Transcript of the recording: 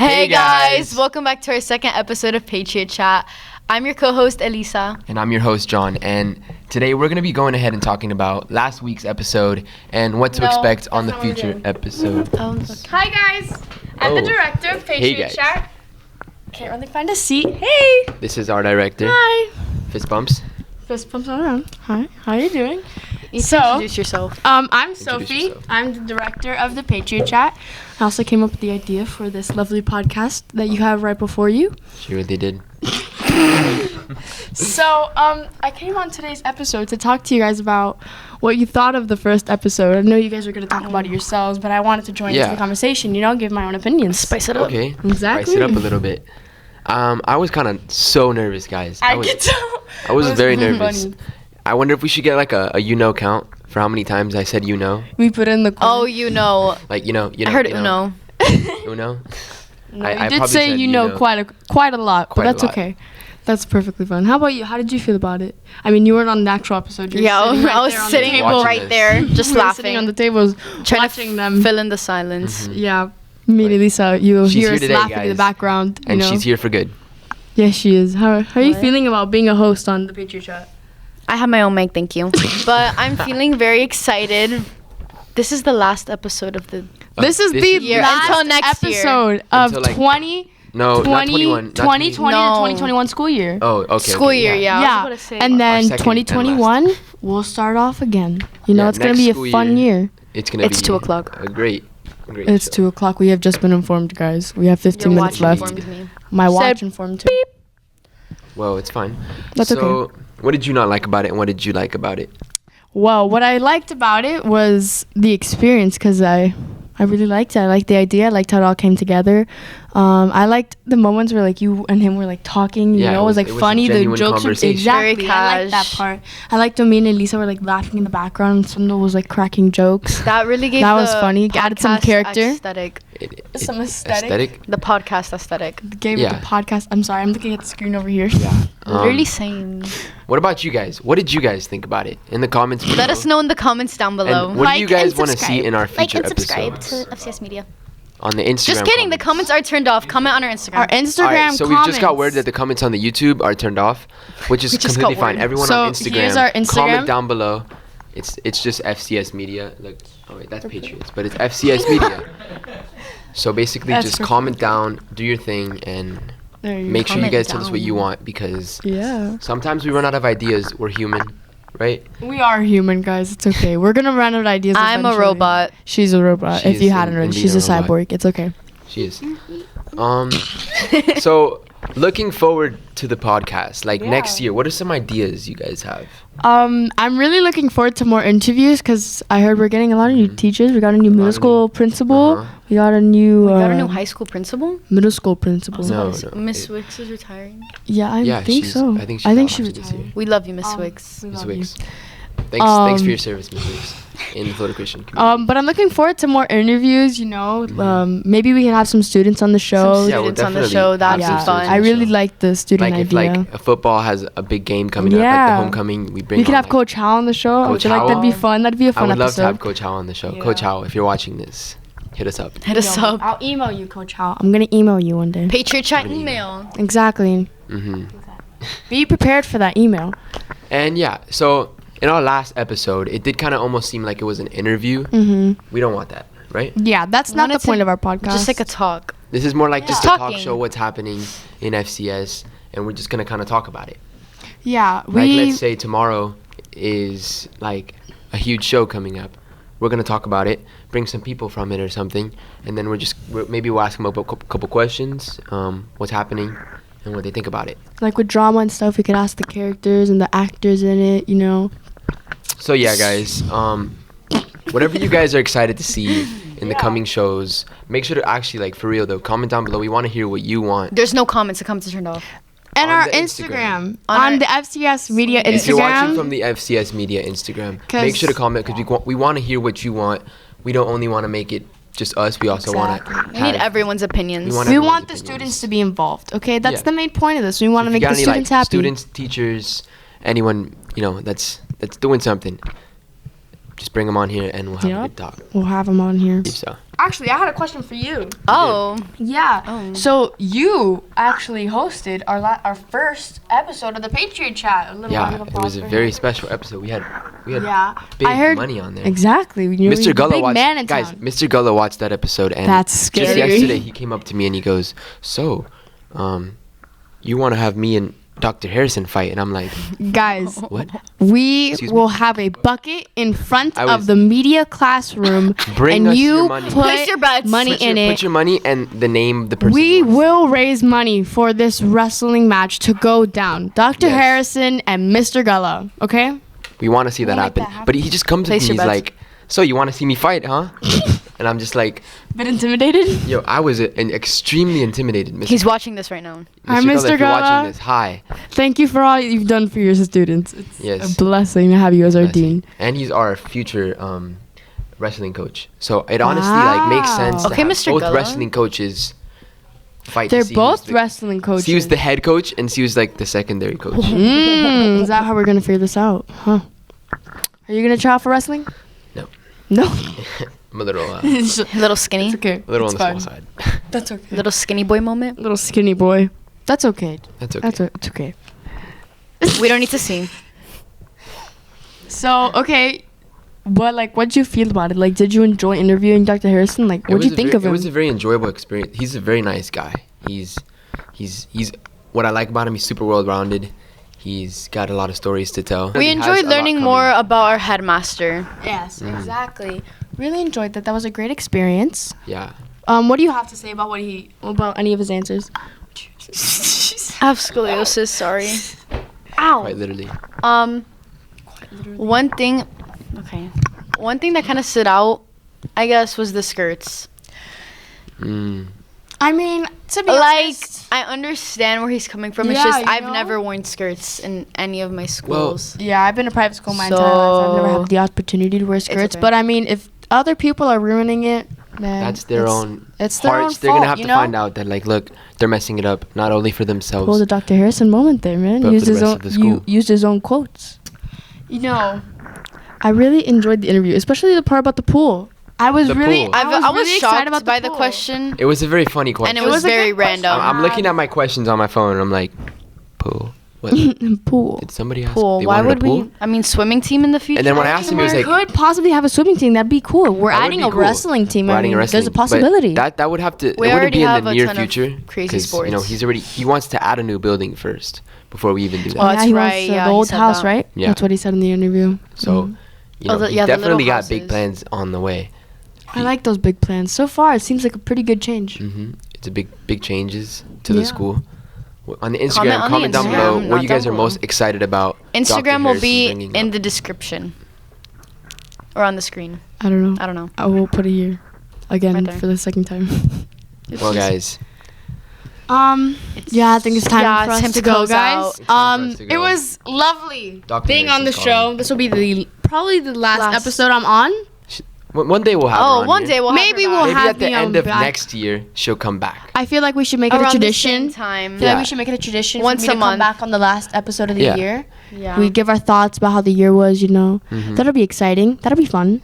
Hey guys, welcome back to our second episode of Patriot Chat. I'm your co-host Elyssa. And I'm your host John, and today we're going to be going ahead and talking about last week's episode and what to expect on the future episode. Hi guys, I'm the director of Patriot Chat. Can't really find a seat. Hey! This is our director. Hi! Fist bumps. Fist bumps all around. Hi, how are you doing? Introduce yourself. I'm Sophie. I'm the director of the Patriot Chat. I also came up with the idea for this lovely podcast that you have right before you. She really did. So, I came on today's episode to talk to you guys about what you thought of the first episode. I know you guys are going to talk about it yourselves, but I wanted to join into the conversation, give my own opinions. Spice it up. Okay. Exactly. Spice it up a little bit. I was kind of so nervous, guys. I could tell. I was very really nervous. funny. I wonder if we should get like a count for how many times I said We put in the corner. Oh, Like, I heard Uno. Uno? No, I you did probably say said quite a lot, Quite but a that's lot. okay. That's perfectly fine. How about you? How did you feel about it? I mean, you weren't on the actual episode. I was sitting right there, just We were laughing, sitting on the tables, trying watching to them. fill in the silence. Mhm. Yeah, me and Elyssa, you will She's hear here us today, laughing in the guys. background. And she's here for good. Yes, she is. How are you What? feeling about being a host on the Patriot Chat? I have my own mic, thank you. But I'm feeling very excited. This is the last episode of the... This is the year. last Until next year. episode of Until, like, 2020 No, not 21. Not 2020 No. or 2021 school year. Oh, okay. School okay, year, yeah. I was Yeah, about to say. and Our then second and 2021 we'll start off again. Yeah, It's gonna next be a school fun year. It's gonna It's be 2 o'clock. A great It's show. 2:00. We have just been informed, guys. We have 15 Your minutes watch left. informed me. My Said watch informed too. Well, it's fine. That's so, what did you not like about it, and what did you like about it? Well, what I liked about it was the experience, because I really liked it. I liked the idea. I liked how it all came together. I liked the moments where like you and him were like talking. Yeah, it was like it was a funny. The genuine jokes were conversation. exactly. Very I liked that cash. part. I liked when me and Elyssa were like laughing in the background. And Sundal was like cracking jokes. That really gave That the was funny. Added some podcast character. aesthetic. Some aesthetic. The podcast aesthetic. Gave it Yeah. the podcast. I'm sorry. I'm looking at the screen over here. Literally same. What about you guys? What did you guys think about it in the comments below? Let us know in the comments down below. And what do you Like and guys want to see subscribe. in our Like future and subscribe episodes? to FCS Media. On the Instagram. Just kidding. The comments are turned off. Comment on our Instagram. Our Instagram Alright, so we've just got word comments. that the comments on the YouTube are turned off, which is We just completely got fine. word. Everyone So on Instagram, here's our Instagram. comment down below. It's just FCS Media. Look, oh wait, that's Patriots, but it's FCS Media. So basically, That's just perfect. comment down, do your thing, and There you make go. sure you Comment guys tell us what you down. want, because Yeah. sometimes we run out of ideas. We're human, right? We are human, guys. It's okay. We're gonna run out of ideas. I'm a eventually. robot. She's a robot. She if you is hadn't already, indeed she's a a robot. cyborg. It's okay. She is. So looking forward to the podcast, like next year, what are some ideas you guys have? I'm really looking forward to more interviews because I heard we're getting a lot of new teachers. We got a new lot middle of school principal. Uh-huh. We got a new. We got a new high school principal. middle school principal. No, Miss it- Wicks is retiring. Yeah, I Yeah, think she's- so. I think she's I think out she after this retired. year. We love you, Miss Wicks. We Ms. love you. Wicks. Thanks for Um, your service, Ms. Wicks, in the Florida Christian community. But I'm looking forward to more interviews. Maybe we can have some students on the show. Some Yeah, we'll students on the definitely show. That'd have some be students fun. I on the really show. like the student Like if idea. like a football has a big game coming up, like Yeah. the homecoming, we bring. We could on, have like, Coach Hal on the show. Coach I feel like that'd be Howell. fun. That'd be a I fun would love episode. to have Coach Howell on the show. Yeah. Coach Howell, if you're watching this, hit us up. Hit us up. I'll email you, Coach Hal. I'm gonna email you one day. Patriot Chat email. Exactly. Hmm. Be prepared for that email. And yeah, so in our last episode, it did kind of almost seem like it was an interview. Mm-hmm. We don't want that, right? Yeah, that's not the Wanted to- point of our podcast. Just like a talk. This is more like just a Yeah. talk Talking. show, what's happening in FCS, and we're just gonna kind of talk about it. yeah, Like, let's say tomorrow is like a huge show coming up. We're gonna talk about it, bring some people from it or something, and then maybe we'll ask them a couple questions, what's happening, and what they think about it. like with drama and stuff, we could ask the characters and the actors in it. So yeah, guys, whatever you guys are excited to see in the coming shows, make sure to actually, like, for real though, comment down below. We want to hear what you want. There's no comments. The comments are turned off. And On our the Instagram. On On our- the FCS Media If you're watching Instagram. from the FCS Media Instagram, 'Cause- make sure to comment, because we want to hear what you want. We don't only want to make it just us. We also want to. We need everyone's opinions. We want We everyone's want the opinions. students to be involved. Okay, that's Yeah. the main point of this. We want to If you make got the any, students like, happy. Students, teachers, anyone that's doing something. just bring him on here and we'll have a Yep. good talk. We'll have him on here. So Actually, I had a question for you. Oh. Yeah. Oh. So you actually hosted our first episode of the Patriot Chat. A little round yeah, of it was applause a for very him. special episode. We had Yeah. big I heard money on there. Exactly. You know, he's Mr. a Gullo big watched, man in guys. town. Mr. Gullo watched that episode, and That's just scary. yesterday he came up to me and he goes, "So, you want to have me and Dr. Harrison fight?" And I'm like, Guys, "What? we Excuse me? will have a bucket in front I of was- the media classroom, Bring and us you your money. put Place your bets. money in it. Put your money and the name of the person." We you want. will raise money for this wrestling match to go down. Dr. Yes. Harrison and Mr. Gullo, okay? We want to see that We'll make happen. that happen. But he just comes Place to me. your He's bets. like, "So you want to see me fight, huh?" And I'm just like, Bit intimidated? "Yo, I was extremely intimidated." Mr. He's watching this right now. Hi, Gullo, Mr. if you're watching Gullo. this, hi. Thank you for all you've done for your students. It's Yes. a blessing to have you as our Blessing. dean. And he's our future wrestling coach. So it honestly like makes Wow. sense. Okay, to have Mr. both Gullo. wrestling coaches fight. to They're see both who's the, wrestling coaches. He was the head coach, and she was like the secondary coach. Is that how we're going to figure this out? Huh? Are you going to try out for wrestling? No. No? I'm a little, Little skinny. It's okay. a little It's on the fine. small side. That's okay. Little skinny boy moment. Little skinny boy. That's okay. That's okay. It's okay. We don't need to see. So, okay. What'd you feel about it? Like, did you enjoy interviewing Dr. Harrison? Like, what'd you think of It him? was a very enjoyable experience. He's a very nice guy. He's what I like about him. He's super well rounded. He's got a lot of stories to tell. We He has enjoyed a lot learning coming. more about our headmaster. Yes, exactly. Really enjoyed that. That was a great experience. Yeah. What do you have to say about about any of his answers? I have scoliosis, sorry. Ow. Quite literally. One thing that kind of stood out, I guess, was the skirts. I mean, to be Like, honest, I understand where he's coming from. It's Yeah, just you I've know? never worn skirts in any of my schools. yeah, I've been to private school my entire life. I've never had the opportunity to wear skirts. okay. But I mean, if other people are ruining it, man, That's their own it's their hearts. own They're gonna fault, have you to know? find out that, like, look, they're messing it up not only for themselves. Pulled a Dr. Harrison moment there, man. But for Used the his rest own of the school. used his own quotes. You know, I really enjoyed the interview, especially the part about the pool. I was The really, pool. I was really excited shocked about by the pool. question, It was a very funny question. and it was was a very good question. random. I'm looking at my questions on my phone, and I'm like, pool. What? Pool. Did somebody ask? Pool. They Why wanted would a pool? we? I mean, swimming team in the future. And then when I asked him, he was We like, could possibly have a swimming team. That'd be cool. We're That would adding be a cool. wrestling team. We're I adding mean, a wrestling there's a team, but possibility. That would have to. It We wouldn't already be in have the a near ton of future. crazy 'cause, you know, sports. he wants to add a new building first before we even do that. Oh, that's he wants, right, the yeah, he old said house, that. right? Yeah. That's what he said in the interview. So, you know, Oh, the- he yeah, the little definitely got big houses. plans on the way. I like those big plans. So far, it seems like a pretty good change. It's a big changes to Yeah. the school. On the Instagram, on the comment down Instagram, below what not you guys down are below. most excited about. Dr. Instagram will Harrison be bringing in up. the description or on the screen. I don't know. I don't know. I will put it here again Right there. for the second time. Well, guys, Yeah, I think it's time Yeah, for it's us time to to go, close guys. out. It's time for us to It go. was lovely Dr. being on the Harrison's show. calling. This will be probably the last episode I'm on. one day we'll have her Oh, on one here. day we'll have Maybe her we'll back. Maybe have at the me on end of back. next year, she'll come back. I feel like we should make it a around tradition. the same time. I feel like Yeah. we should make it a tradition Once for me a to month. come back on the last episode of the Yeah. year. Yeah. We give our thoughts about how the year was, you know. That'll be exciting. That'll be fun.